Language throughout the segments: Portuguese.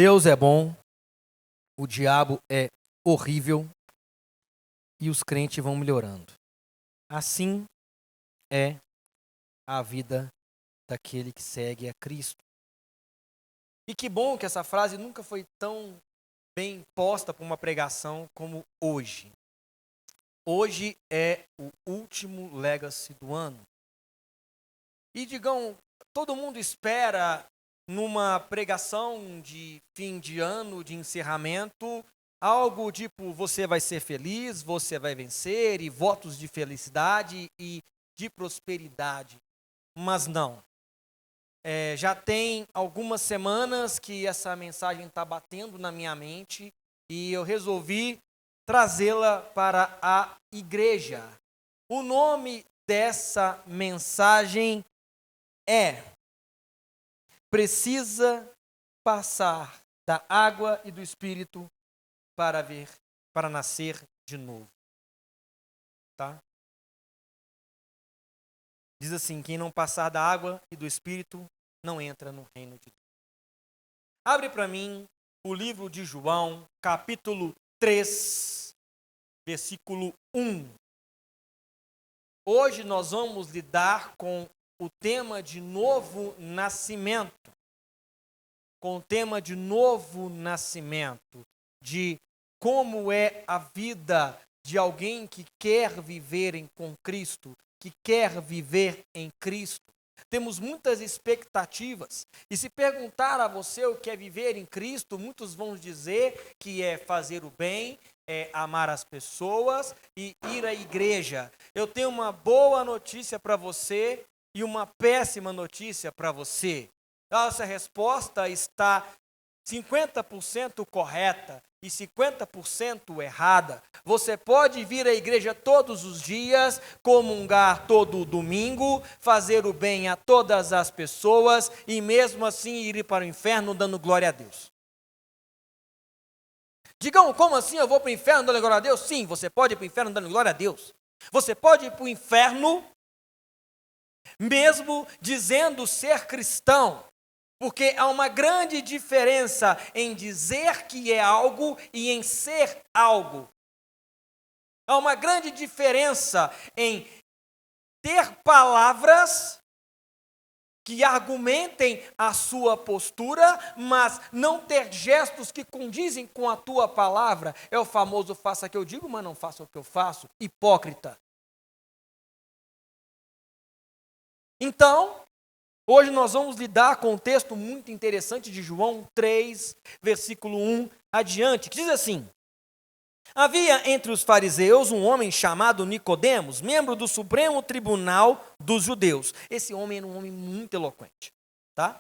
Deus é bom, o diabo é horrível e os crentes vão melhorando. Assim é a vida daquele que segue a Cristo. E que bom que essa frase nunca foi tão bem posta para uma pregação como hoje. Hoje é o último Legacy do ano. E digam, todo mundo espera numa pregação de fim de ano, de encerramento, algo tipo, você vai ser feliz, você vai vencer, e votos de felicidade e de prosperidade. Mas não. Já tem algumas semanas que essa mensagem está batendo na minha mente e eu resolvi trazê-la para a igreja. O nome dessa mensagem é: precisa passar da água e do Espírito para nascer de novo. Tá? Diz assim: quem não passar da água e do Espírito não entra no reino de Deus. Abre para mim o livro de João, capítulo 3, versículo 1. Hoje nós vamos lidar com o tema de novo nascimento. Com o tema de novo nascimento. De como é a vida de alguém que quer viver com Cristo, que quer viver em Cristo. Temos muitas expectativas. E se perguntar a você o que é viver em Cristo, muitos vão dizer que é fazer o bem, é amar as pessoas e ir à igreja. Eu tenho uma boa notícia para você e uma péssima notícia para você. Essa resposta está 50% correta e 50% errada. Você pode vir à igreja todos os dias, comungar todo domingo, fazer o bem a todas as pessoas e mesmo assim ir para o inferno dando glória a Deus. Digam, como assim eu vou para o inferno dando glória a Deus? Sim, você pode ir para o inferno dando glória a Deus. Você pode ir para o inferno mesmo dizendo ser cristão. Porque há uma grande diferença em dizer que é algo e em ser algo. Há uma grande diferença em ter palavras que argumentem a sua postura, mas não ter gestos que condizem com a tua palavra. É o famoso faça o que eu digo, mas não faça o que eu faço. Hipócrita. Então, hoje nós vamos lidar com um texto muito interessante de João 3, versículo 1 adiante, que diz assim: havia entre os fariseus um homem chamado Nicodemos, membro do Supremo Tribunal dos Judeus. Esse homem era um homem muito eloquente, tá?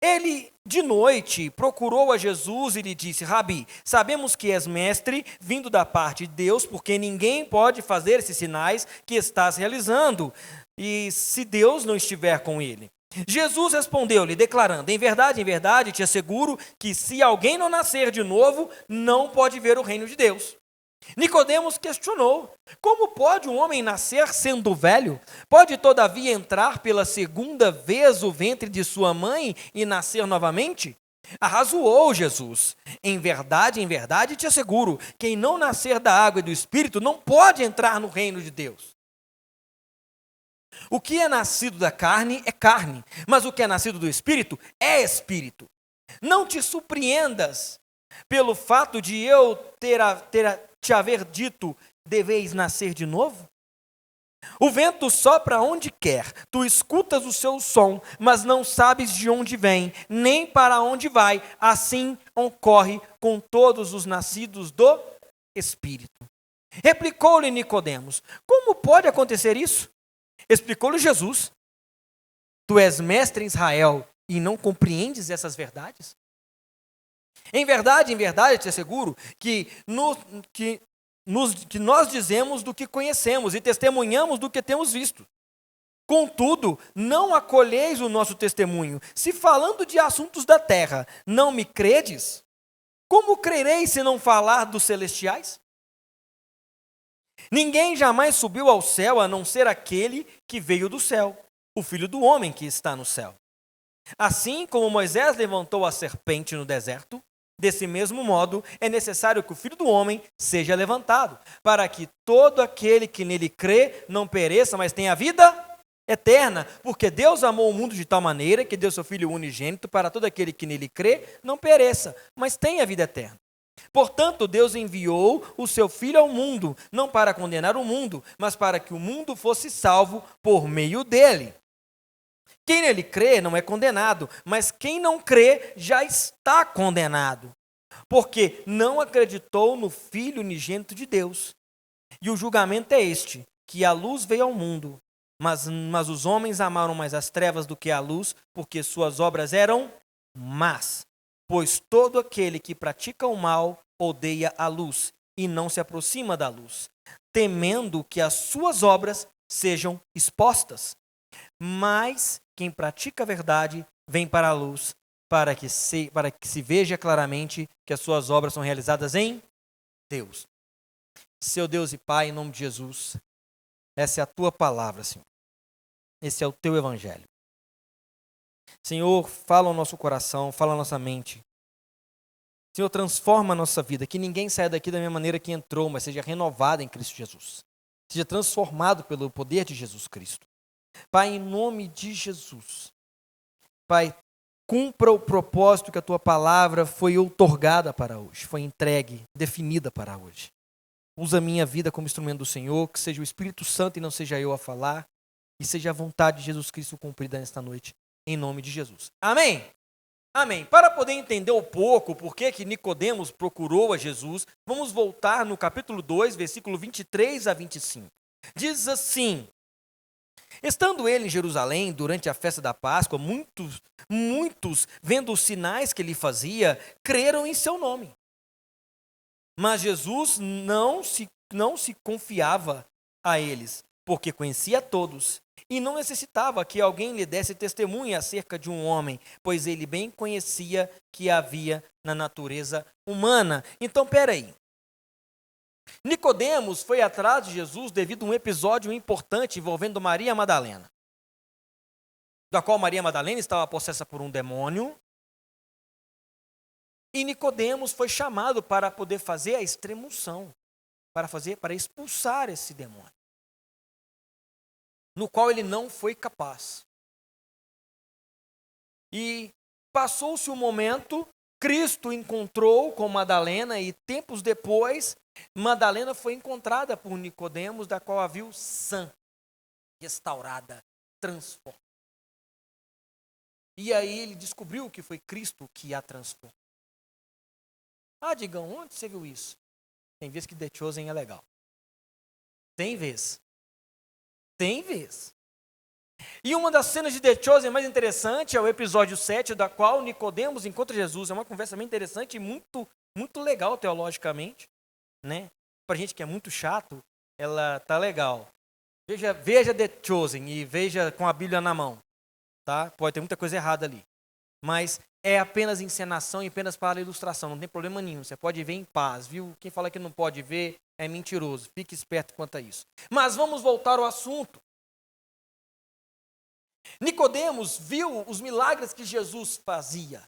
Ele, de noite, procurou a Jesus e lhe disse: Rabi, sabemos que és mestre, vindo da parte de Deus, porque ninguém pode fazer esses sinais que estás realizando, e se Deus não estiver com ele. Jesus respondeu-lhe, declarando: em verdade, te asseguro que se alguém não nascer de novo, não pode ver o reino de Deus. Nicodemos questionou: como pode um homem nascer sendo velho? Pode todavia entrar pela segunda vez o ventre de sua mãe e nascer novamente? Arrazoou Jesus: em verdade, te asseguro, quem não nascer da água e do Espírito não pode entrar no reino de Deus. O que é nascido da carne é carne, mas o que é nascido do Espírito é Espírito. Não te surpreendas pelo fato de eu te haver dito, deveis nascer de novo? O vento sopra onde quer, tu escutas o seu som, mas não sabes de onde vem, nem para onde vai. Assim ocorre com todos os nascidos do Espírito. Replicou-lhe Nicodemos: como pode acontecer isso? Explicou-lhe Jesus: tu és mestre em Israel e não compreendes essas verdades? Em verdade, te asseguro que nós dizemos do que conhecemos e testemunhamos do que temos visto. Contudo, não acolheis o nosso testemunho. Se falando de assuntos da terra, não me credes, como crereis se não falar dos celestiais? Ninguém jamais subiu ao céu a não ser aquele que veio do céu, o Filho do homem que está no céu. Assim como Moisés levantou a serpente no deserto, Desse mesmo modo, é necessário que o Filho do Homem seja levantado, para que todo aquele que nele crê não pereça, mas tenha vida eterna. Porque Deus amou o mundo de tal maneira que deu seu Filho unigênito para todo aquele que nele crê não pereça, mas tenha vida eterna. Portanto, Deus enviou o seu Filho ao mundo, não para condenar o mundo, mas para que o mundo fosse salvo por meio dele. Quem nele crê não é condenado, mas quem não crê já está condenado, porque não acreditou no Filho unigênito de Deus. E o julgamento é este, que a luz veio ao mundo, mas os homens amaram mais as trevas do que a luz, porque suas obras eram más. Pois todo aquele que pratica o mal odeia a luz e não se aproxima da luz, temendo que as suas obras sejam expostas. Mas quem pratica a verdade vem para a luz, para que se veja claramente que as suas obras são realizadas em Deus. Seu Deus e Pai, em nome de Jesus, essa é a tua palavra, Senhor. Esse é o teu evangelho. Senhor, fala ao nosso coração, fala à nossa mente. Senhor, transforma a nossa vida, que ninguém saia daqui da mesma maneira que entrou, mas seja renovado em Cristo Jesus. Seja transformado pelo poder de Jesus Cristo. Pai, em nome de Jesus, Pai, cumpra o propósito que a Tua palavra foi outorgada para hoje, foi entregue, definida para hoje. Usa a minha vida como instrumento do Senhor, que seja o Espírito Santo e não seja eu a falar, e seja a vontade de Jesus Cristo cumprida nesta noite, em nome de Jesus. Amém? Amém. Para poder entender um pouco por que Nicodemos procurou a Jesus, vamos voltar no capítulo 2, versículo 23 a 25. Diz assim: estando ele em Jerusalém durante a festa da Páscoa, muitos, vendo os sinais que ele fazia, creram em seu nome. Mas Jesus não se confiava a eles, porque conhecia todos, e não necessitava que alguém lhe desse testemunha acerca de um homem, pois ele bem conhecia que havia na natureza humana. Então, peraí. Nicodemos foi atrás de Jesus devido a um episódio importante envolvendo Maria Madalena, da qual Maria Madalena estava possessa por um demônio, e Nicodemos foi chamado para poder fazer a extremunção, para expulsar esse demônio, no qual ele não foi capaz. E passou-se um momento, Cristo encontrou com Madalena e tempos depois, Madalena foi encontrada por Nicodemos, da qual a viu sã, restaurada, transformada. E aí ele descobriu que foi Cristo que a transformou. Ah, Digão, onde você viu isso? Tem vez que The Chosen é legal. Tem vez. Tem vez. E uma das cenas de The Chosen mais interessante é o episódio 7, da qual Nicodemos encontra Jesus. É uma conversa bem interessante e muito, muito legal teologicamente, né? Para gente que é muito chato, ela tá legal. Veja The Chosen e veja com a Bíblia na mão, tá? Pode ter muita coisa errada ali, mas é apenas encenação e apenas para ilustração, não tem problema nenhum. Você pode ver em paz, viu? Quem fala que não pode ver é mentiroso. Fique esperto quanto a isso. Mas vamos voltar ao assunto. Nicodemos viu os milagres que Jesus fazia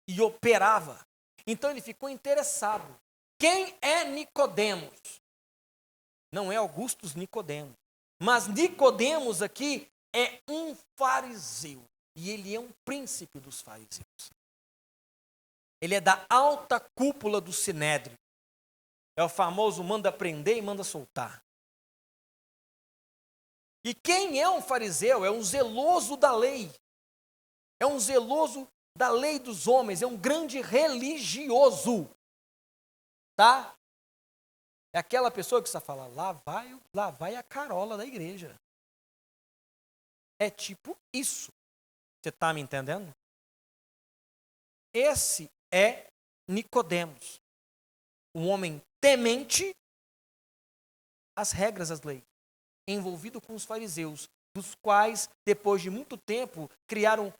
e operava. Então ele ficou interessado. Quem é Nicodemos? Não é Augustus Nicodemos, mas Nicodemos aqui é um fariseu e ele é um príncipe dos fariseus. Ele é da alta cúpula do Sinédrio. É o famoso manda prender e manda soltar. E quem é um fariseu? É um zeloso da lei. É um zeloso da lei dos homens. É um grande religioso. Tá? É aquela pessoa que você fala, lá vai a carola da igreja. É tipo isso. Você está me entendendo? Esse é Nicodemos. Um homem temente às regras das leis, envolvido com os fariseus, dos quais, depois de muito tempo, criaram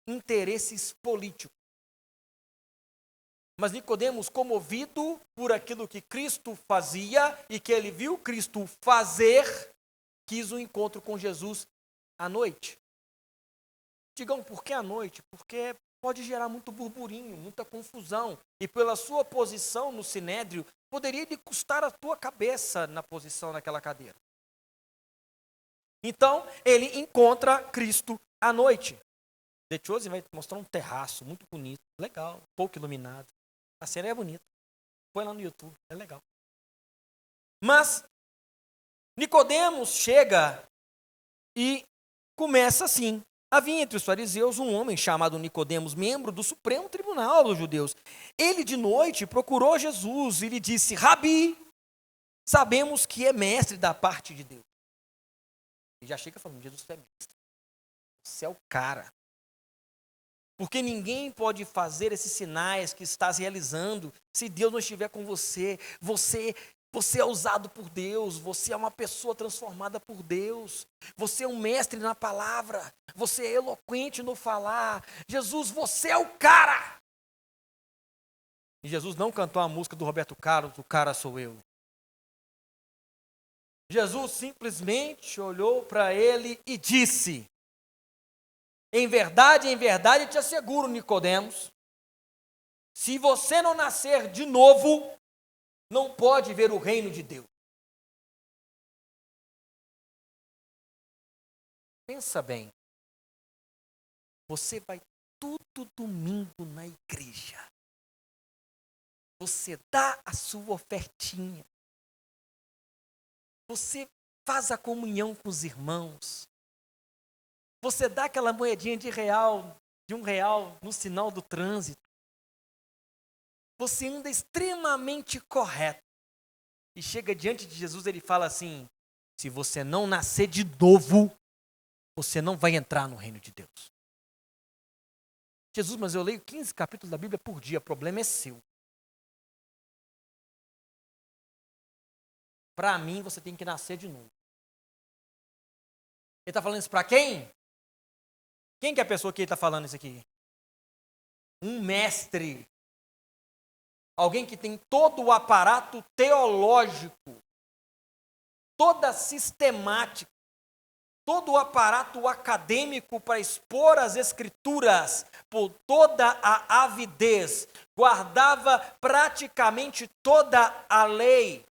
interesses políticos. Mas Nicodemos, comovido por aquilo que Cristo fazia e que ele viu Cristo fazer, quis um encontro com Jesus à noite. Digam, por que à noite? Porque pode gerar muito burburinho, muita confusão. E pela sua posição no sinédrio, poderia lhe custar a tua cabeça na posição naquela cadeira. Então, ele encontra Cristo à noite. The Chosen vai mostrar um terraço muito bonito, legal, pouco iluminado. A cena é bonita. Põe lá no YouTube, é legal. Mas Nicodemos chega e começa assim. Havia entre os fariseus um homem chamado Nicodemos, membro do Supremo Tribunal dos Judeus. Ele de noite procurou Jesus e lhe disse: Rabi, sabemos que é mestre da parte de Deus. Ele já chega falando: Jesus, você é mestre. Você é o cara. Porque ninguém pode fazer esses sinais que estás realizando se Deus não estiver com você. Você é usado por Deus, você é uma pessoa transformada por Deus, você é um mestre na palavra, você é eloquente no falar. Jesus, você é o cara! E Jesus não cantou a música do Roberto Carlos, o cara sou eu. Jesus simplesmente olhou para ele e disse: em verdade, te asseguro, Nicodemos, se você não nascer de novo, não pode ver o reino de Deus. Pensa bem. Você vai todo domingo na igreja. Você dá a sua ofertinha. Você faz a comunhão com os irmãos. Você dá aquela moedinha de R$1 no sinal do trânsito. Você anda extremamente correto. E chega diante de Jesus, ele fala assim: se você não nascer de novo, você não vai entrar no reino de Deus. Jesus, mas eu leio 15 capítulos da Bíblia por dia, o problema é seu. Para mim, você tem que nascer de novo. Ele está falando isso para quem? Quem que é a pessoa que ele está falando isso aqui? Um mestre. Alguém que tem todo o aparato teológico, toda a sistemática, todo o aparato acadêmico para expor as escrituras, por toda a avidez, guardava praticamente toda a lei.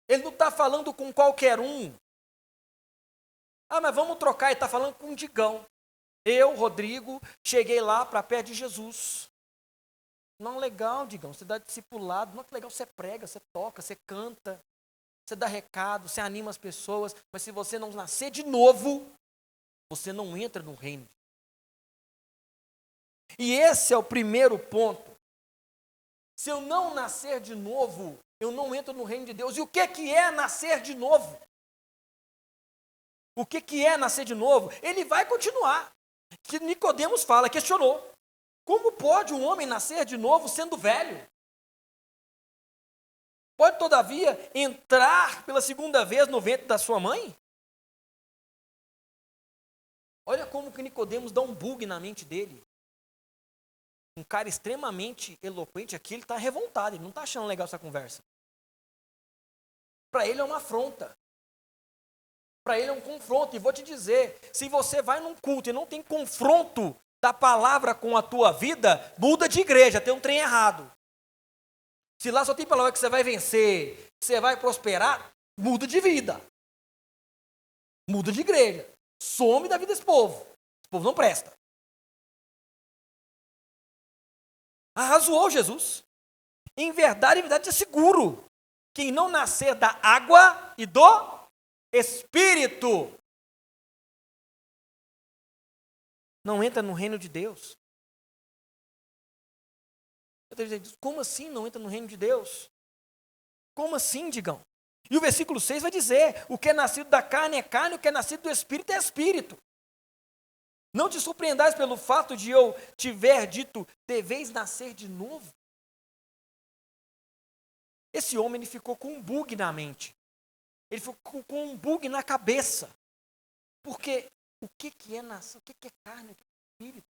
Ele não está falando com qualquer um. Ah, mas vamos trocar, ele está falando com um Digão. Eu, Rodrigo, cheguei lá para perto de Jesus. Não, legal, Digão, você dá discipulado, não, que legal, você prega, você toca, você canta, você dá recado, você anima as pessoas, mas se você não nascer de novo, você não entra no reino. E esse é o primeiro ponto. Se eu não nascer de novo, eu não entro no reino de Deus. E o que é nascer de novo? O que é nascer de novo? Ele vai continuar. Que Nicodemos fala, questionou. Como pode um homem nascer de novo sendo velho? Pode, todavia, entrar pela segunda vez no ventre da sua mãe? Olha como que Nicodemos dá um bug na mente dele. Um cara extremamente eloquente aqui, ele está revoltado, ele não está achando legal essa conversa. Para ele é uma afronta. Para ele é um confronto. E vou te dizer, se você vai num culto e não tem confronto da palavra com a tua vida, muda de igreja, tem um trem errado. Se lá só tem palavra que você vai vencer, que você vai prosperar, muda de vida. Muda de igreja. Some da vida desse povo. Esse povo não presta. Arrazoou Jesus. Em verdade, te asseguro, quem não nascer da água e do Espírito não entra no reino de Deus. Como assim não entra no reino de Deus? Como assim, Digão? E o versículo 6 vai dizer, o que é nascido da carne é carne, o que é nascido do Espírito é Espírito. Não te surpreendais pelo fato de eu tiver dito, deveis nascer de novo. Esse homem ele ficou com um bug na mente. Ele ficou com um bug na cabeça. Porque o que é nascer? O que é carne? O que é Espírito?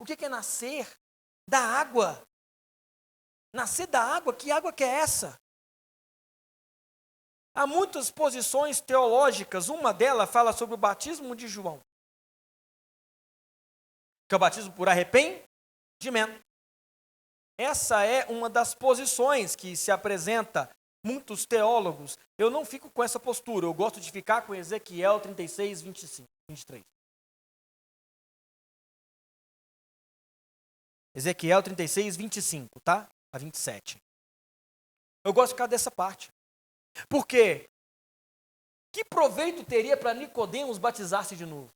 O que é nascer da água? Nascer da água? Que água que é essa? Há muitas posições teológicas. Uma delas fala sobre o batismo de João. que é o batismo por arrependimento. Essa é uma das posições que se apresenta muitos teólogos. Eu não fico com essa postura, eu gosto de ficar com Ezequiel 36, 25, 23. Ezequiel 36, 25, tá? A 27. Eu gosto de ficar dessa parte. Por quê? Que proveito teria para Nicodemos batizar-se de novo?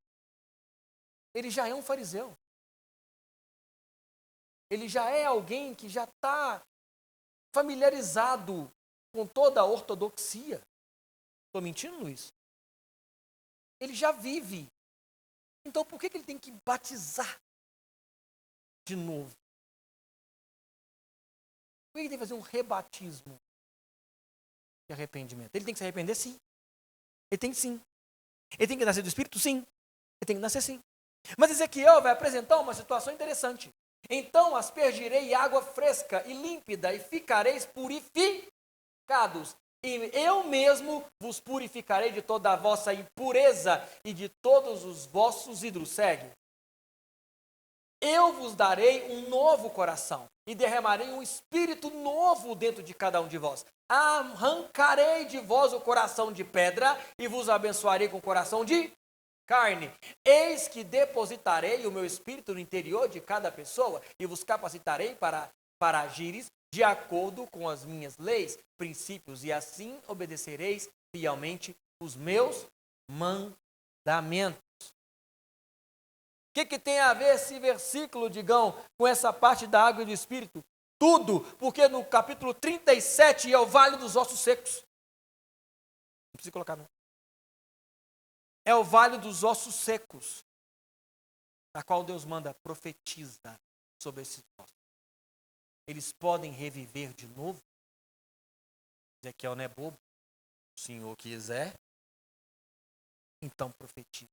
Ele já é um fariseu. Ele já é alguém que já está familiarizado com toda a ortodoxia. Estou mentindo, Luiz? Ele já vive. Então, por que ele tem que batizar de novo? Por que ele tem que fazer um rebatismo de arrependimento? Ele tem que se arrepender? Sim. Ele tem que sim. Ele tem que nascer do Espírito? Sim. Ele tem que nascer sim. Mas Ezequiel vai apresentar uma situação interessante. Então aspergirei água fresca e límpida e ficareis purificados. E eu mesmo vos purificarei de toda a vossa impureza e de todos os vossos ídolos. Segue. Eu vos darei um novo coração e derramarei um espírito novo dentro de cada um de vós. Arrancarei de vós o coração de pedra e vos abençoarei com o coração de carne. Eis que depositarei o meu espírito no interior de cada pessoa e vos capacitarei para agires de acordo com as minhas leis, princípios, e assim obedecereis fielmente os meus mandamentos. O que tem a ver esse versículo, Digão, com essa parte da água e do Espírito? Tudo, porque no capítulo 37 é o vale dos ossos secos. Não precisa colocar, não. É o vale dos ossos secos, na qual Deus manda profetiza sobre esses ossos. Eles podem reviver de novo? Ezequiel não é bobo. O Senhor quiser, então profetiza.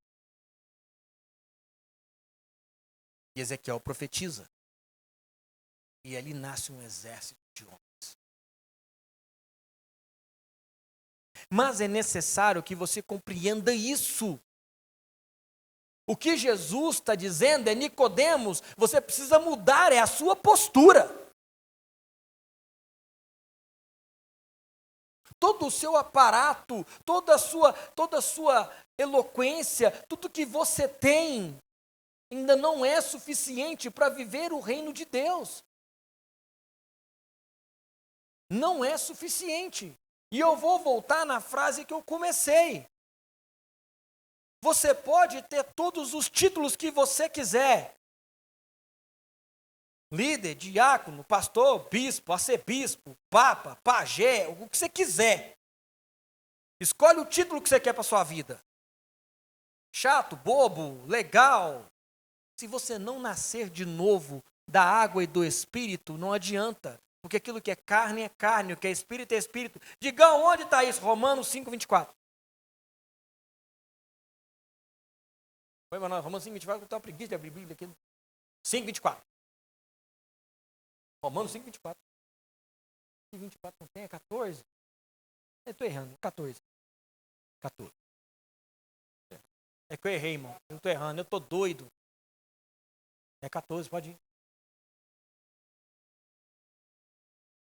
E Ezequiel profetiza. E ali nasce um exército de homens. Mas é necessário que você compreenda isso. O que Jesus está dizendo é: Nicodemos, você precisa mudar, é a sua postura. Todo o seu aparato, toda a sua eloquência, tudo que você tem, ainda não é suficiente para viver o reino de Deus. Não é suficiente. E eu vou voltar na frase que eu comecei. Você pode ter todos os títulos que você quiser. Líder, diácono, pastor, bispo, arcebispo, papa, pajé, o que você quiser. Escolhe o título que você quer para a sua vida. Chato, bobo, legal. Se você não nascer de novo da água e do Espírito, não adianta. Porque aquilo que é carne, o que é Espírito. Digam, onde está isso? Romanos 5, 24. Foi, mano, Romanos 5, 24, eu estou preguiça de abrir Bíblia aqui. 5, 24. Romanos 5, 24. 5, 24 não tem, é 14? Eu estou errando, 14. 14. É que eu errei, irmão. Eu estou errando, eu estou doido. É 14, pode ir.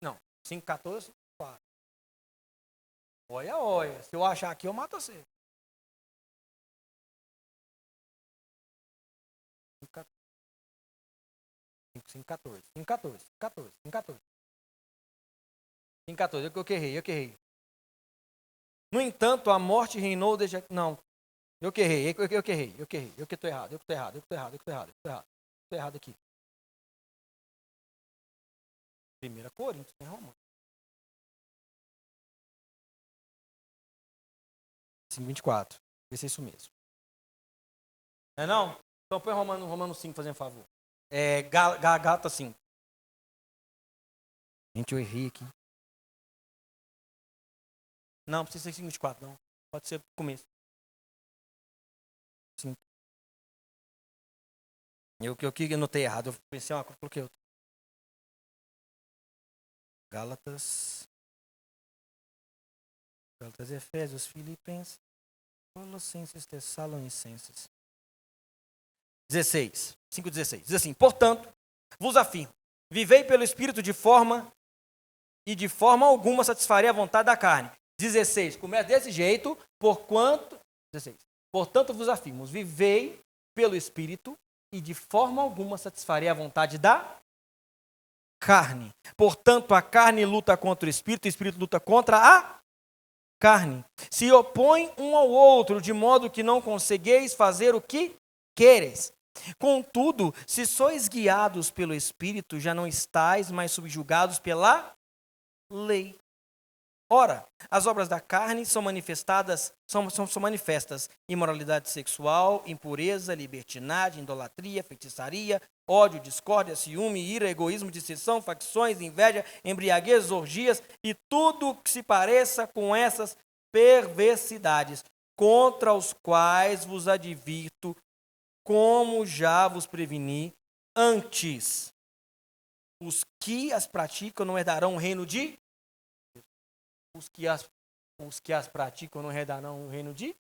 Não, 5, 14, 4. Olha. Se eu achar aqui, eu mato você. 5, 14. 5, 14. 14. 5, 14. 5, 14. Eu que errei. No entanto, a morte reinou desde... Não. Eu que errei. Eu que estou errado. Eu que estou errado aqui. 1 Coríntios, tem Romanos. 5, 24. Vê se é isso mesmo. Não é não? Então põe Romanos 5, fazendo favor. Gálatas 5. Gente, eu errei aqui. Não, precisa ser 5, 24, não. Pode ser começo. 5. Eu anotei errado. Eu pensei uma coisa, coloquei outra. Gálatas, Efésios, Filipenses, Colossenses, Tessalonicenses. 16, 5,16. Diz assim: portanto, vos afirmo, vivei pelo Espírito de forma alguma satisfarei a vontade da carne. 16, começa desse jeito, 16. Portanto, vos afirmo, vivei pelo Espírito e de forma alguma satisfarei a vontade da carne. Portanto, a carne luta contra o Espírito luta contra a carne. Se opõe um ao outro, de modo que não consegueis fazer o que quereis. Contudo, se sois guiados pelo Espírito, já não estáis mais subjugados pela lei. Ora, as obras da carne são manifestas: imoralidade sexual, impureza, libertinagem, idolatria, feitiçaria, ódio, discórdia, ciúme, ira, egoísmo, dissensão, facções, inveja, embriaguez, orgias e tudo que se pareça com essas perversidades, contra os quais vos advirto, como já vos preveni antes. Os que as praticam não herdarão o reino de Os que as praticam não herdarão o reino de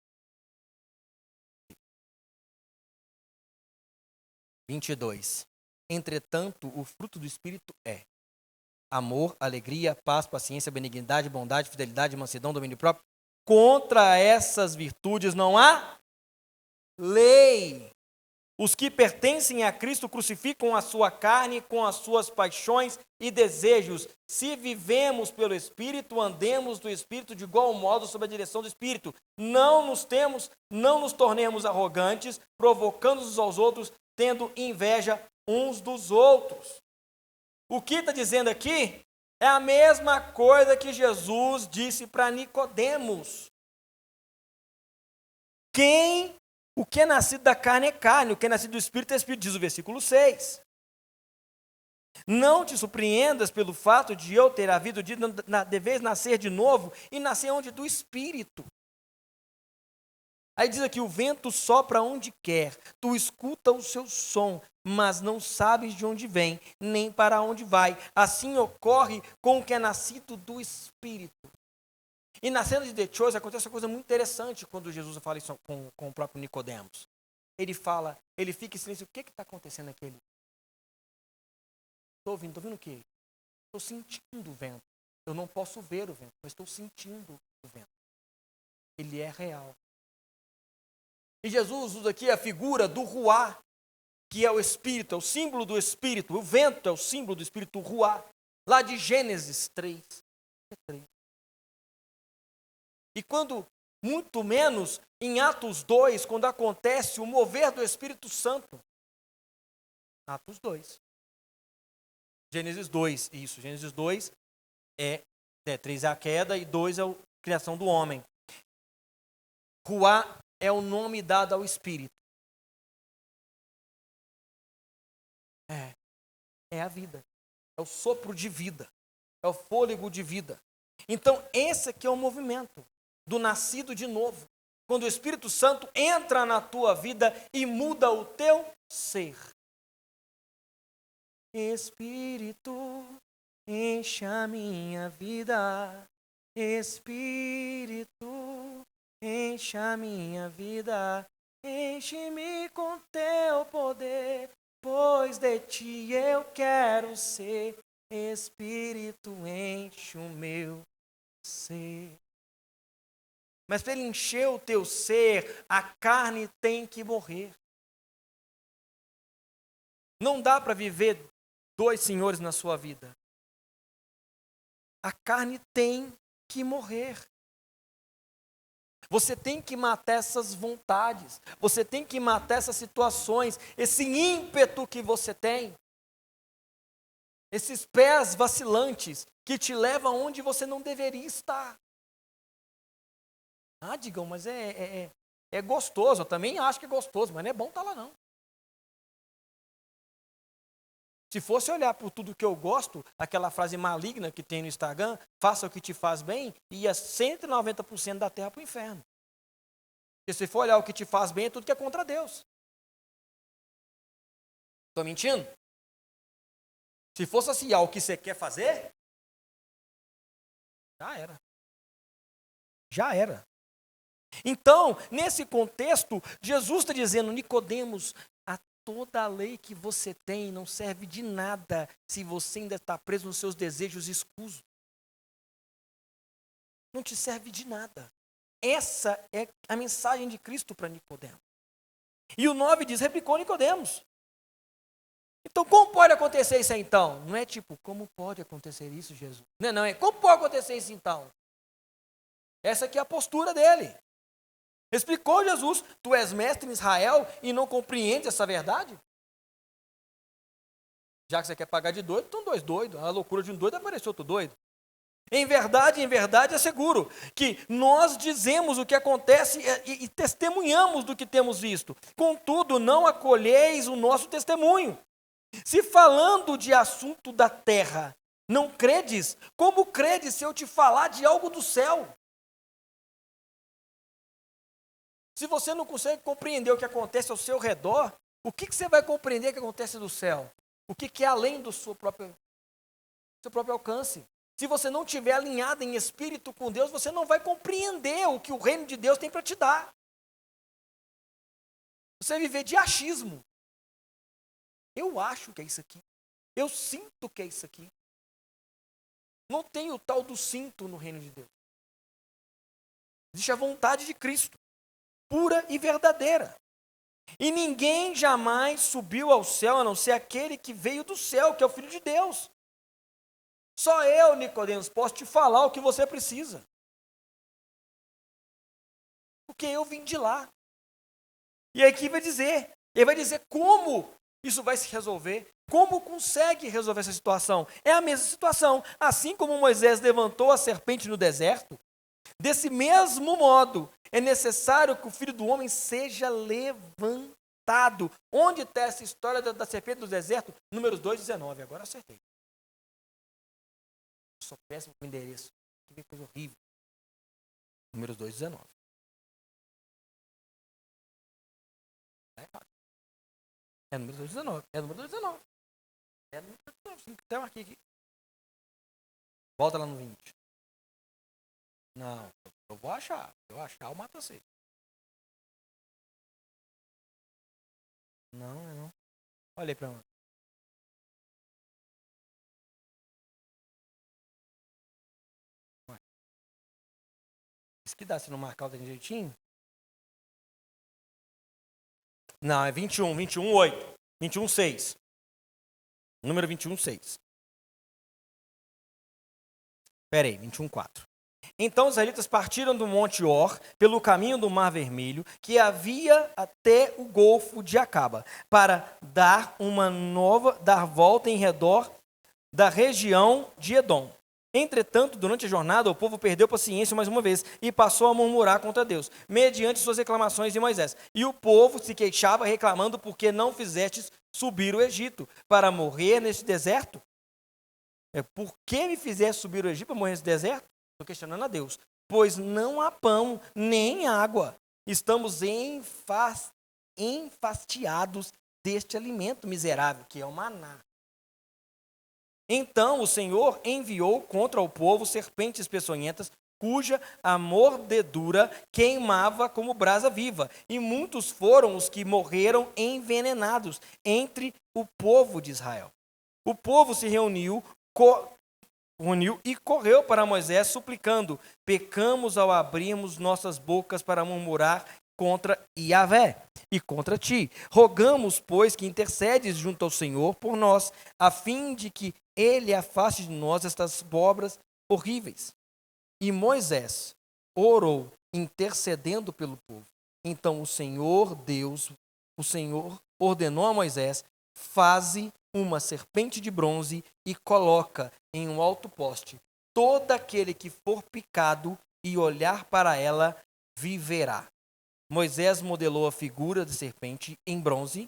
22. Entretanto, o fruto do Espírito é amor, alegria, paz, paciência, benignidade, bondade, fidelidade, mansidão, domínio próprio. Contra essas virtudes não há lei. Os que pertencem a Cristo crucificam a sua carne com as suas paixões e desejos. Se vivemos pelo Espírito, andemos do Espírito de igual modo sob a direção do Espírito. Não nos tornemos arrogantes, provocando uns aos outros, tendo inveja uns dos outros. O que está dizendo aqui é a mesma coisa que Jesus disse para Nicodemos. O que é nascido da carne é carne, o que é nascido do Espírito é Espírito, diz o versículo 6. Não te surpreendas pelo fato de eu ter havido dito, deveis nascer de novo, e nascer onde? Do Espírito. Aí diz aqui, o vento sopra onde quer, tu escuta o seu som, mas não sabes de onde vem, nem para onde vai. Assim ocorre com o que é nascido do Espírito. E na cena de The Choice acontece uma coisa muito interessante quando Jesus fala isso com o próprio Nicodemos. Ele fica em silêncio, o que está acontecendo aqui? Estou ouvindo o quê? Estou sentindo o vento. Eu não posso ver o vento, mas estou sentindo o vento. Ele é real. E Jesus usa aqui a figura do ruá, que é o Espírito, é o símbolo do Espírito. O vento é o símbolo do Espírito, o ruá. Lá de Gênesis 3. E quando, muito menos, em Atos 2, quando acontece o mover do Espírito Santo. Atos 2. Gênesis 2, isso. Gênesis 2 3 é a queda e 2 é a criação do homem. Ruá é o nome dado ao Espírito. É a vida. É o sopro de vida. É o fôlego de vida. Então, esse aqui é o movimento do nascido de novo. Quando o Espírito Santo entra na tua vida e muda o teu ser. Espírito, enche a minha vida. Espírito, enche a minha vida. Enche-me com teu poder, pois de ti eu quero ser. Espírito, enche o meu ser. Mas para ele encher o teu ser, a carne tem que morrer. Não dá para viver dois senhores na sua vida. A carne tem que morrer. Você tem que matar essas vontades. Você tem que matar essas situações. Esse ímpeto que você tem. Esses pés vacilantes que te levam onde você não deveria estar. Digam, mas é gostoso. Eu também acho que é gostoso, mas não é bom estar lá não. Se fosse olhar por tudo que eu gosto, aquela frase maligna que tem no Instagram, faça o que te faz bem, ia 190% da terra para o inferno. E se for olhar o que te faz bem, é tudo que é contra Deus. Estou mentindo? Se fosse assim, o que você quer fazer, já era. Então, nesse contexto, Jesus está dizendo, Nicodemos, a toda a lei que você tem não serve de nada se você ainda está preso nos seus desejos escusos. Não te serve de nada. Essa é a mensagem de Cristo para Nicodemos. E o 9 diz, replicou Nicodemos. Então, como pode acontecer isso aí, então? Não é tipo, como pode acontecer isso, Jesus? Não, é como pode acontecer isso então? Essa aqui é a postura dele. Explicou Jesus, tu és mestre em Israel e não compreendes essa verdade? Já que você quer pagar de doido, estão dois doidos. A loucura de um doido apareceu outro doido. Em verdade, asseguro que nós dizemos o que acontece e testemunhamos do que temos visto. Contudo, não acolheis o nosso testemunho. Se falando de assunto da terra, não credes, como credes se eu te falar de algo do céu? Se você não consegue compreender o que acontece ao seu redor, o que você vai compreender que acontece do céu? O que é além do seu próprio alcance? Se você não estiver alinhado em espírito com Deus, você não vai compreender o que o reino de Deus tem para te dar. Você vai viver de achismo. Eu acho que é isso aqui. Eu sinto que é isso aqui. Não tem o tal do sinto no reino de Deus. Existe a vontade de Cristo, pura e verdadeira. E ninguém jamais subiu ao céu, a não ser aquele que veio do céu, que é o Filho de Deus. Só eu, Nicodemos, posso te falar o que você precisa. Porque eu vim de lá. E aqui ele vai dizer como isso vai se resolver, como consegue resolver essa situação. É a mesma situação. Assim como Moisés levantou a serpente no deserto, desse mesmo modo, é necessário que o Filho do Homem seja levantado. Onde está essa história da serpente no deserto? Números 2:19. Agora acertei. Sou péssimo com o endereço. Que coisa horrível. Números 2:19. Está errado. É número 2:19. É número 2:19. É número 2:19. Tem aqui. Volta lá no 20. Não, eu vou achar. Se eu achar, eu mato você. Não. Olha aí pra onde. Isso que dá se não marcar o trem jeitinho? Não, é 21:8. 21:6. Número 21:6. Espera aí, 21:4. Então os israelitas partiram do Monte Or, pelo caminho do Mar Vermelho, que havia até o Golfo de Acaba, para dar volta em redor da região de Edom. Entretanto, durante a jornada, o povo perdeu paciência mais uma vez e passou a murmurar contra Deus, mediante suas reclamações de Moisés. E o povo se queixava, reclamando, porque não fizestes subir o Egito, para morrer neste deserto? Por que me fizeste subir o Egito para morrer nesse deserto? Estou questionando a Deus. Pois não há pão, nem água. Estamos enfastiados deste alimento miserável, que é o maná. Então o Senhor enviou contra o povo serpentes peçonhentas, cuja a mordedura queimava como brasa viva. E muitos foram os que morreram envenenados entre o povo de Israel. O povo se reuniu e correu para Moisés, suplicando: pecamos ao abrirmos nossas bocas para murmurar contra Yahvé e contra ti. Rogamos, pois, que intercedes junto ao Senhor por nós, a fim de que ele afaste de nós estas obras horríveis. E Moisés orou, intercedendo pelo povo. Então o Senhor ordenou a Moisés: faze uma serpente de bronze e coloca em um alto poste. Todo aquele que for picado e olhar para ela viverá. Moisés modelou a figura da serpente em bronze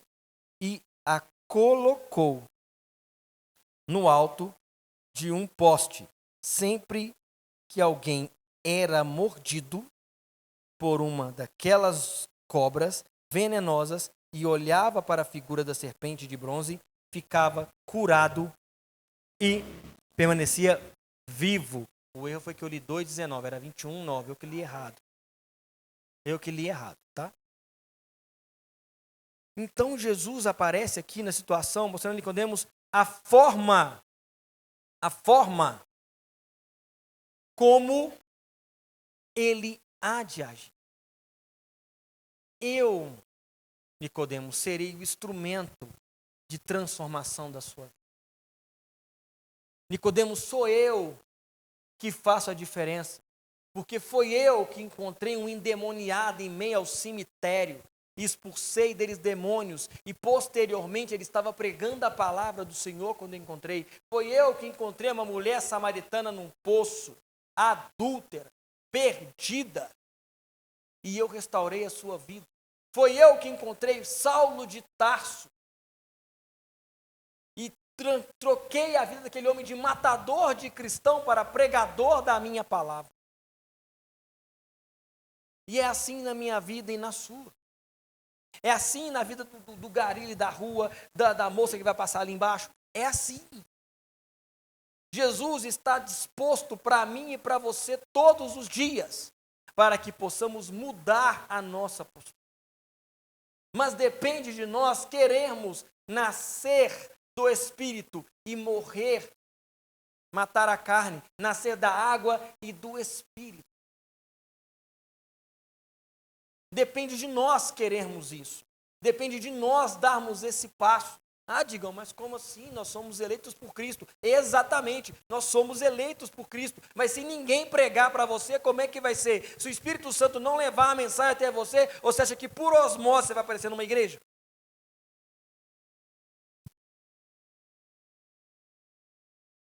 e a colocou no alto de um poste. Sempre que alguém era mordido por uma daquelas cobras venenosas e olhava para a figura da serpente de bronze, ficava curado e permanecia vivo. O erro foi que eu li 2:19, era 21:9, eu que li errado. Tá? Então Jesus aparece aqui na situação, mostrando a Nicodemos a forma como ele há de agir. Eu, Nicodemos, serei o instrumento de transformação da sua vida. Nicodemos, sou eu que faço a diferença, porque foi eu que encontrei um endemoniado em meio ao cemitério, expulsei deles demônios, e posteriormente ele estava pregando a palavra do Senhor quando eu encontrei. Foi eu que encontrei uma mulher samaritana num poço, adúltera, perdida, e eu restaurei a sua vida. Foi eu que encontrei Saulo de Tarso, e troquei a vida daquele homem de matador de cristão para pregador da minha palavra. E é assim na minha vida e na sua. É assim na vida do garile da rua, da moça que vai passar ali embaixo. É assim. Jesus está disposto para mim e para você todos os dias, para que possamos mudar a nossa postura. Mas depende de nós querermos nascer do Espírito e morrer, matar a carne, nascer da água e do Espírito. Depende de nós querermos isso. Depende de nós darmos esse passo. Ah, digam, mas como assim? Nós somos eleitos por Cristo. Exatamente, nós somos eleitos por Cristo. Mas se ninguém pregar para você, como é que vai ser? Se o Espírito Santo não levar a mensagem até você, ou você acha que por osmose você vai aparecer numa igreja?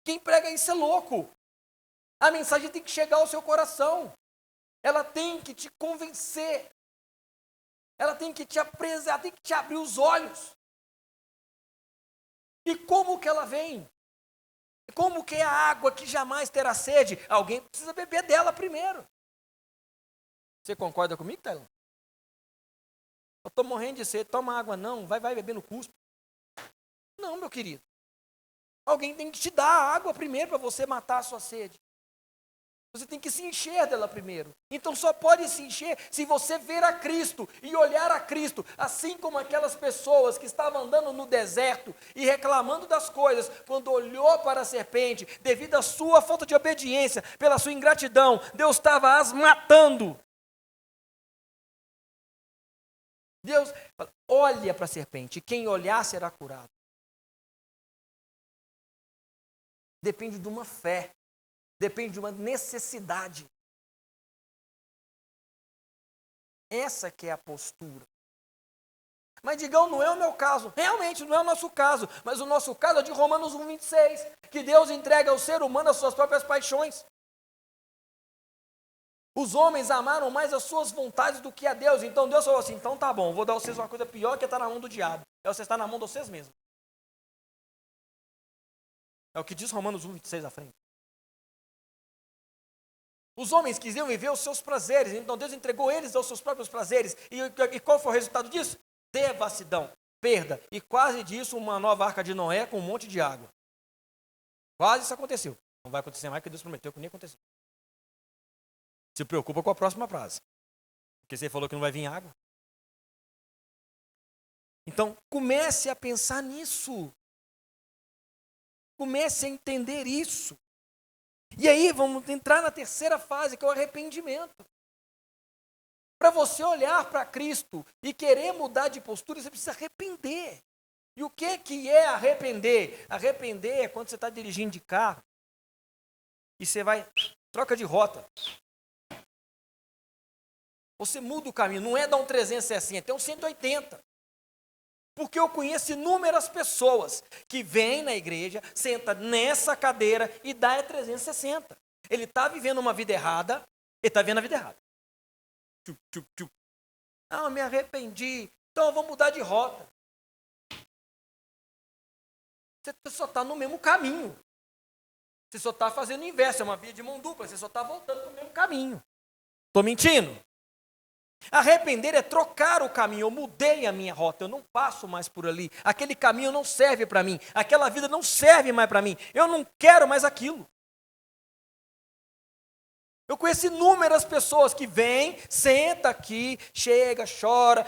Quem prega isso é louco. A mensagem tem que chegar ao seu coração. Ela tem que te convencer. Ela tem que te apresentar, tem que te abrir os olhos. E como que ela vem? Como que é a água que jamais terá sede? Alguém precisa beber dela primeiro. Você concorda comigo, Tailão? Eu estou morrendo de sede, toma água não, vai beber no cuspe. Não, meu querido. Alguém tem que te dar a água primeiro para você matar a sua sede. Você tem que se encher dela primeiro. Então só pode se encher se você ver a Cristo e olhar a Cristo, assim como aquelas pessoas que estavam andando no deserto e reclamando das coisas, quando olhou para a serpente, devido à sua falta de obediência, pela sua ingratidão, Deus estava as matando. Deus olha para a serpente, e quem olhar será curado. Depende de uma fé. Depende de uma necessidade. Essa que é a postura. Mas digam, não é o meu caso. Realmente não é o nosso caso. Mas o nosso caso é de Romanos 1:26. Que Deus entrega ao ser humano as suas próprias paixões. Os homens amaram mais as suas vontades do que a Deus. Então Deus falou assim, então tá bom, vou dar a vocês uma coisa pior que está na mão do diabo. É você estar na mão de vocês mesmos. É o que diz Romanos 1:26 à frente. Os homens quisiam viver os seus prazeres, então Deus entregou eles aos seus próprios prazeres. E qual foi o resultado disso? Devassidão, perda. E quase disso uma nova arca de Noé com um monte de água. Quase isso aconteceu. Não vai acontecer mais, porque Deus prometeu que nem aconteceu. Se preocupa com a próxima frase. Porque você falou que não vai vir água. Então, comece a pensar nisso. Comece a entender isso. E aí vamos entrar na terceira fase, que é o arrependimento. Para você olhar para Cristo e querer mudar de postura, você precisa arrepender. E o que é arrepender? Arrepender é quando você está dirigindo de carro e você vai, troca de rota. Você muda o caminho, não é dar um 360, é um 180. Porque eu conheço inúmeras pessoas que vêm na igreja, senta nessa cadeira e dá 360. Ele está vivendo uma vida errada, ele está vivendo a vida errada. Ah, eu me arrependi, então eu vou mudar de rota. Você só está no mesmo caminho. Você só está fazendo o inverso, é uma via de mão dupla, você só está voltando para o mesmo caminho. Estou mentindo? Arrepender é trocar o caminho. Eu mudei a minha rota, eu não passo mais por ali. Aquele caminho não serve para mim. Aquela vida não serve mais para mim. Eu não quero mais aquilo. Eu conheço inúmeras pessoas que vêm, senta aqui, chega, chora,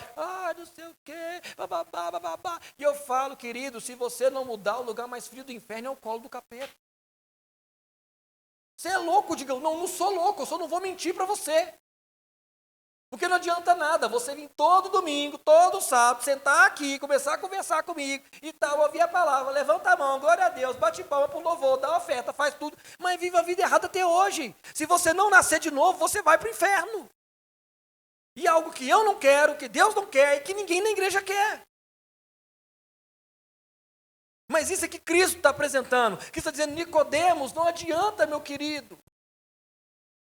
não sei o quê, bababá, bababá. E eu falo, querido, se você não mudar, o lugar mais frio do inferno é o colo do capeta. Você é louco, diga, não sou louco, eu só não vou mentir para você. Porque não adianta nada você vir todo domingo, todo sábado, sentar aqui, começar a conversar comigo e tal, ouvir a palavra, levanta a mão, glória a Deus, bate palma para o louvor, dá oferta, faz tudo, mas vive a vida errada até hoje. Se você não nascer de novo, você vai para o inferno. E algo que eu não quero, que Deus não quer e que ninguém na igreja quer. Mas isso é que Cristo está apresentando. Cristo está dizendo, Nicodemos, não adianta, meu querido.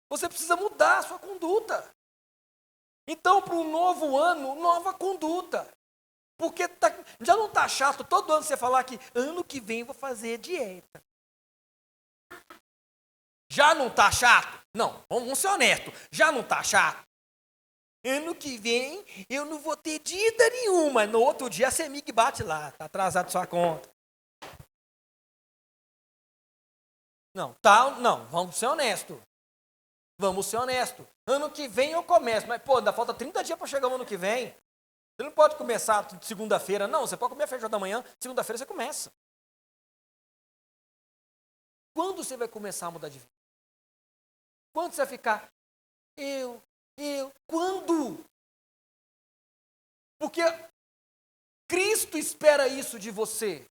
Você precisa mudar a sua conduta. Então, para um novo ano, nova conduta. Porque já não está chato todo ano você falar que ano que vem eu vou fazer dieta. Já não está chato? Não, vamos ser honestos. Já não está chato? Ano que vem eu não vou ter dívida nenhuma. No outro dia a CEMIG bate lá, está atrasado sua conta. Não, vamos ser honestos. Vamos ser honestos. Ano que vem eu começo, mas ainda falta 30 dias para chegar o ano que vem. Você não pode começar segunda-feira, não. Você pode comer feijão da manhã, segunda-feira você começa. Quando você vai começar a mudar de vida? Quando você vai ficar? Quando? Porque Cristo espera isso de você.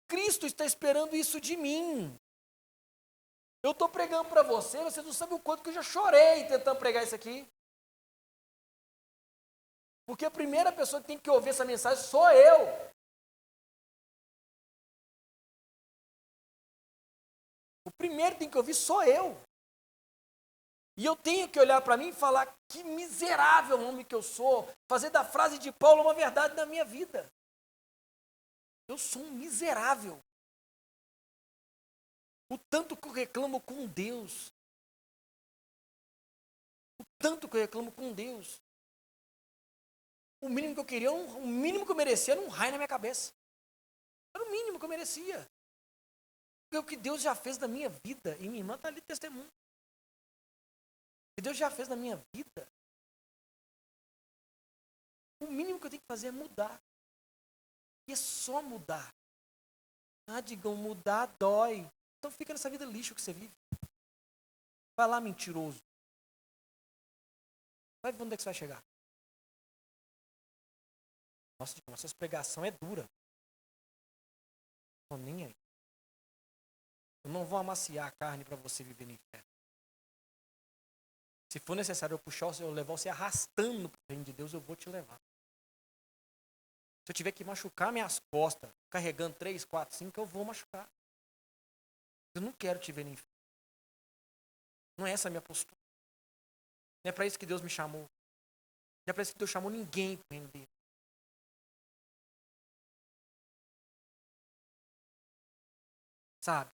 Cristo está esperando isso de mim. Eu estou pregando para você, vocês não sabem o quanto que eu já chorei tentando pregar isso aqui. Porque a primeira pessoa que tem que ouvir essa mensagem sou eu. O primeiro que tem que ouvir sou eu. E eu tenho que olhar para mim e falar que miserável homem que eu sou. Fazer da frase de Paulo uma verdade na minha vida. Eu sou um miserável. O tanto que eu reclamo com Deus. O tanto que eu reclamo com Deus. O mínimo que eu queria, o mínimo que eu merecia era um raio na minha cabeça. Era o mínimo que eu merecia. Porque o que Deus já fez na minha vida, e minha irmã está ali testemunho. O que Deus já fez na minha vida, o mínimo que eu tenho que fazer é mudar. E é só mudar. Digam, mudar dói. Então fica nessa vida lixo que você vive. Vai lá, mentiroso. Vai ver onde é que você vai chegar. Nossa, essa pregação é dura. Não, nem aí. Eu não vou amaciar a carne para você viver no inferno. Se for necessário eu puxar, eu levar você arrastando para o reino de Deus, eu vou te levar. Se eu tiver que machucar minhas costas, carregando 3, 4, 5, eu vou machucar. Eu não quero te ver no inferno. Não é essa a minha postura. Não é para isso que Deus me chamou. Não é para isso que Deus chamou ninguém para o reino dele. Sabe?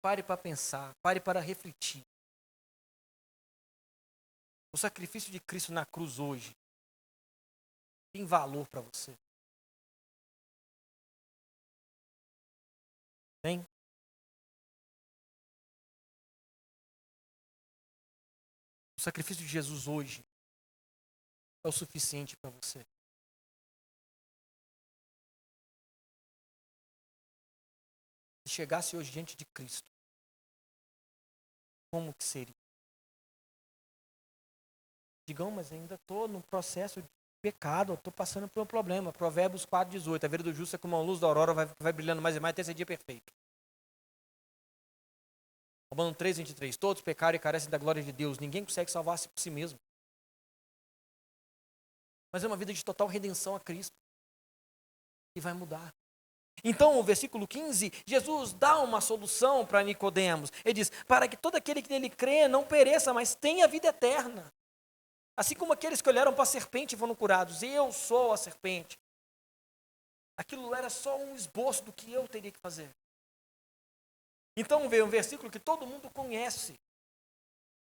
Pare para pensar, pare para refletir. O sacrifício de Cristo na cruz hoje tem valor para você? Tem? O sacrifício de Jesus hoje é o suficiente para você? Se chegasse hoje diante de Cristo, como que seria? Digam, mas ainda estou no processo de pecado, estou passando por um problema. Provérbios 4,18, a vida do justo é como a luz da aurora, vai brilhando mais e mais até esse dia perfeito. Romanos 3,23, todos pecaram e carecem da glória de Deus. Ninguém consegue salvar-se por si mesmo. Mas é uma vida de total redenção a Cristo. E vai mudar. Então, o versículo 15, Jesus dá uma solução para Nicodemos. Ele diz, para que todo aquele que nele crê não pereça, mas tenha vida eterna. Assim como aqueles que olharam para a serpente e foram curados. Eu sou a serpente. Aquilo era só um esboço do que eu teria que fazer. Então veio um versículo que todo mundo conhece.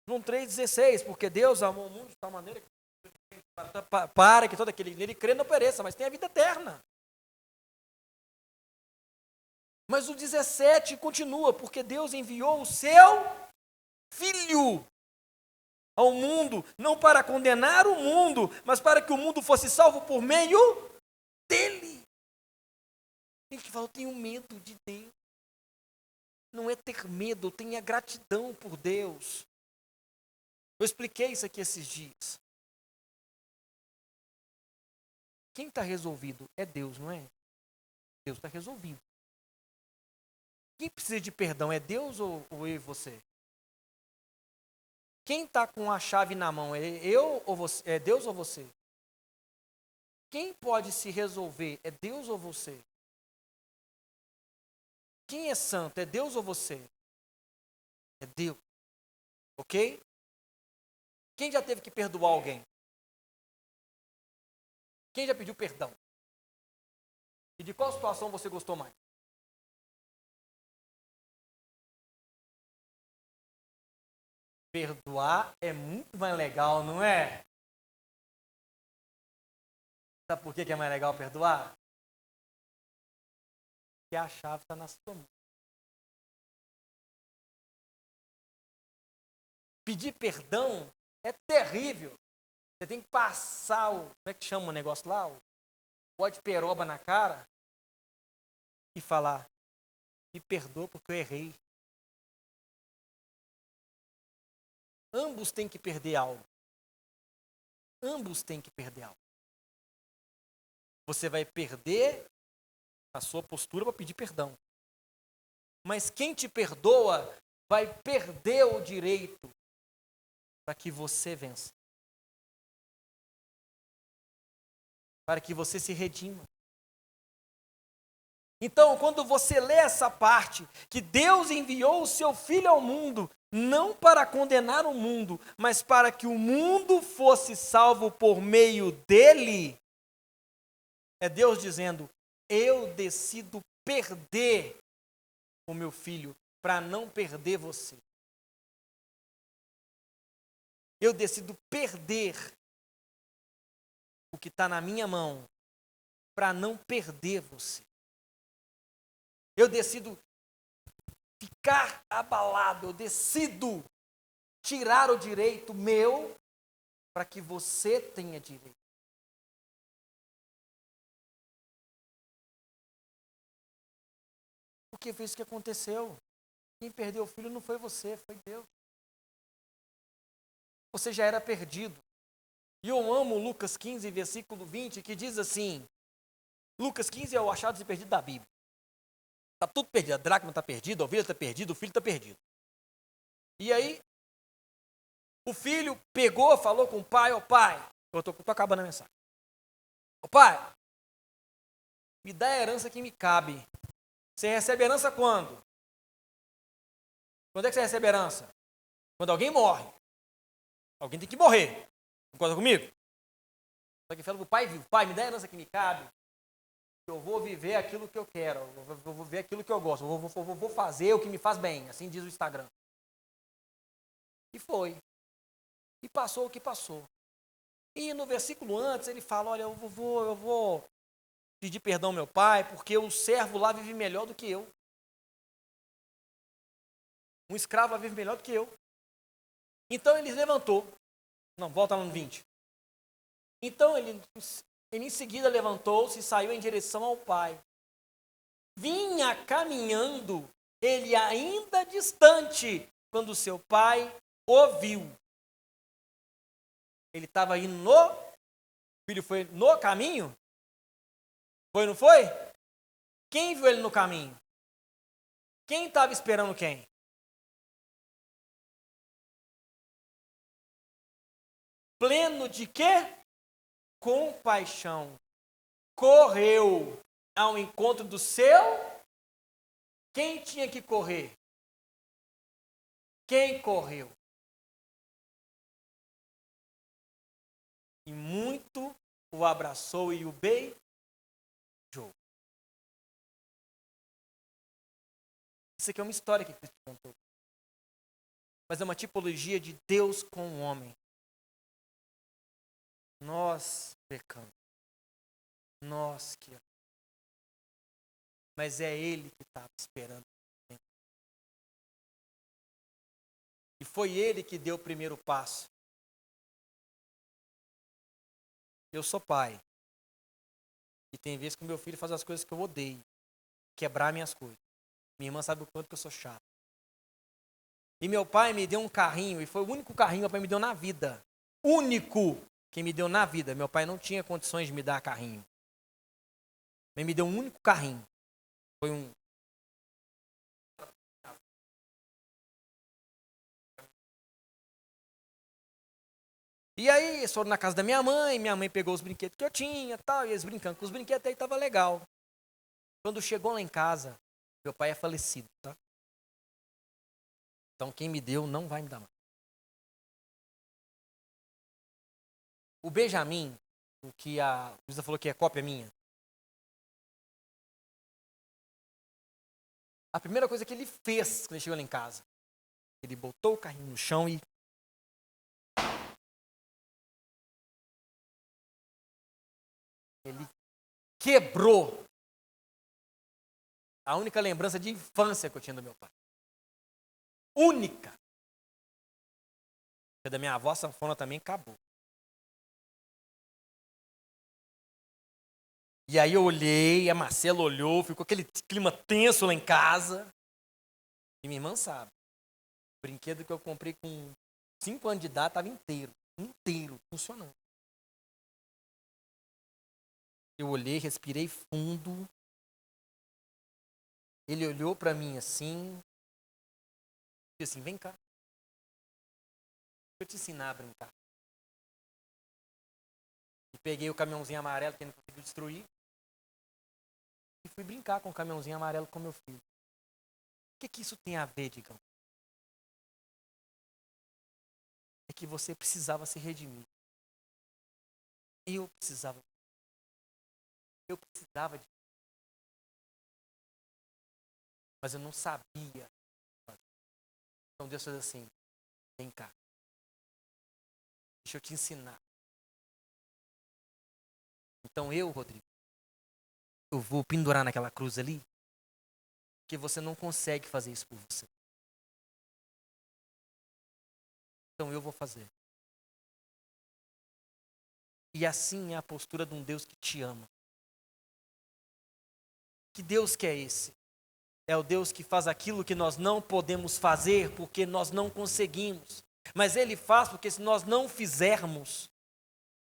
João 3,16, porque Deus amou o mundo de tal maneira que para que todo aquele que nele crê não pereça, mas tenha vida eterna. Mas o 17 continua, porque Deus enviou o seu Filho ao mundo, não para condenar o mundo, mas para que o mundo fosse salvo por meio dele. Tem que falar, eu tenho medo de Deus. Não é ter medo, tenha gratidão por Deus. Eu expliquei isso aqui esses dias. Quem está resolvido é Deus, não é? Deus está resolvido. Quem precisa de perdão é Deus ou eu e você? Quem está com a chave na mão é eu ou você? É Deus ou você? Quem pode se resolver é Deus ou você? Quem é santo é Deus ou você? É Deus. Ok? Quem já teve que perdoar alguém? Quem já pediu perdão? E de qual situação você gostou mais? Perdoar é muito mais legal, não é? Sabe por que é mais legal perdoar? Porque a chave está na sua mão. Pedir perdão é terrível. Você tem que passar o... Como é que chama o negócio lá? O pó de peroba na cara e falar, me perdoa porque eu errei. Ambos têm que perder algo. Ambos têm que perder algo. Você vai perder a sua postura para pedir perdão. Mas quem te perdoa vai perder o direito para que você vença. Para que você se redima. Então, quando você lê essa parte, que Deus enviou o seu Filho ao mundo, não para condenar o mundo, mas para que o mundo fosse salvo por meio dele, é Deus dizendo, eu decido perder o meu filho para não perder você. Eu decido perder o que está na minha mão para não perder você. Eu decido ficar abalado, eu decido tirar o direito meu para que você tenha direito. Porque foi isso que aconteceu. Quem perdeu o filho não foi você, foi Deus. Você já era perdido. E eu amo Lucas 15, versículo 20, que diz assim, Lucas 15 é o achados e perdido da Bíblia. Está tudo perdido, a dracma está perdida, a ovelha está perdida, o filho está perdido. E aí, o filho pegou, falou com o pai, ô pai, eu estou acabando a mensagem. Ô pai, me dá a herança que me cabe. Você recebe herança quando? Quando é que você recebe herança? Quando alguém morre. Alguém tem que morrer. Concorda comigo? Só que fala para o pai vivo, pai, me dá a herança que me cabe. Eu vou viver aquilo que eu quero, eu vou viver aquilo que eu gosto, eu vou fazer o que me faz bem, assim diz o Instagram. E foi. E passou o que passou. E no versículo antes ele fala, olha, eu vou pedir perdão ao meu pai, porque o servo lá vive melhor do que eu. Um escravo lá vive melhor do que eu. Então ele levantou. Não, volta lá no 20. Então ele em seguida levantou-se e saiu em direção ao pai. Vinha caminhando, ele ainda distante, quando seu pai o viu. Ele estava indo o filho foi no caminho? Foi, não foi? Quem viu ele no caminho? Quem estava esperando quem? Pleno de quê? Compaixão. Correu ao encontro do seu. Quem tinha que correr? Quem correu? E muito o abraçou e o beijou. Isso aqui é uma história que Cristo contou. Mas é uma tipologia de Deus com o homem. Nós pecamos. Nós que mas é ele que estava esperando. E foi ele que deu o primeiro passo. Eu sou pai. E tem vezes que o meu filho faz as coisas que eu odeio. Quebrar minhas coisas. Minha irmã sabe o quanto que eu sou chato. E meu pai me deu um carrinho, e foi o único carrinho que meu pai me deu na vida. Único que me deu na vida. Meu pai não tinha condições de me dar carrinho. Ele me deu um único carrinho. Foi um... E aí, eles foram na casa da minha mãe pegou os brinquedos que eu tinha, tal, e eles brincando com os brinquedos, aí tava legal. Quando chegou lá em casa, meu pai é falecido, tá? Então quem me deu não vai me dar mais. O Benjamin, o que a Luísa falou que é cópia minha, a primeira coisa que ele fez quando ele chegou lá em casa, ele botou o carrinho no chão e... ele quebrou a única lembrança de infância que eu tinha do meu pai. Única. A da minha avó, a sanfona também acabou. E aí eu olhei, a Marcela olhou, ficou aquele clima tenso lá em casa. E minha irmã sabe. O brinquedo que eu comprei com 5 anos de idade estava inteiro, funcionando. Eu olhei, respirei fundo. Ele olhou para mim assim, disse assim, vem cá. Deixa eu te ensinar a brincar. E peguei o caminhãozinho amarelo que ele não conseguiu destruir. E fui brincar com o caminhãozinho amarelo com meu filho. O que isso tem a ver, Digão? É que você precisava se redimir. Eu precisava de... Mas eu não sabia. Então Deus fez assim, vem cá. Deixa eu te ensinar. Então eu, Rodrigo, eu vou pendurar naquela cruz ali, que você não consegue fazer isso por você. Então eu vou fazer. E assim é a postura de um Deus que te ama. Que Deus que é esse? É o Deus que faz aquilo que nós não podemos fazer porque nós não conseguimos. Mas Ele faz porque se nós não fizermos,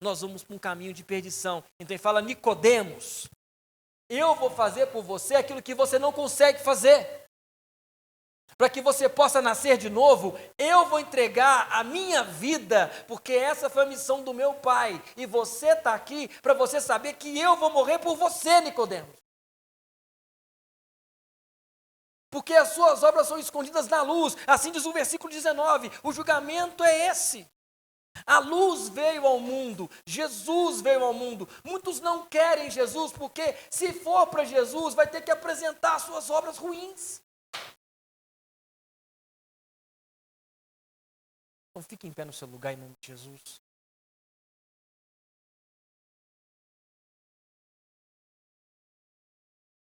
nós vamos para um caminho de perdição. Então Ele fala, Nicodemos, eu vou fazer por você aquilo que você não consegue fazer. Para que você possa nascer de novo, eu vou entregar a minha vida, porque essa foi a missão do meu Pai. E você está aqui para você saber que eu vou morrer por você, Nicodemos. Porque as suas obras são escondidas na luz. Assim diz o versículo 19. O julgamento é esse. A luz veio ao mundo, Jesus veio ao mundo. Muitos não querem Jesus, porque se for para Jesus, vai ter que apresentar suas obras ruins. Então fique em pé no seu lugar em nome de Jesus.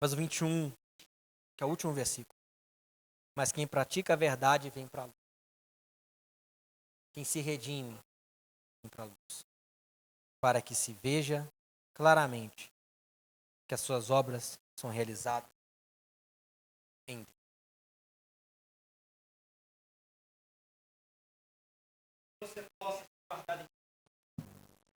Mas o 21, que é o último versículo. Mas quem pratica a verdade vem para a luz. Quem se redime vem para a luz. Para que se veja claramente que as suas obras são realizadas em Deus. Você possa guardar em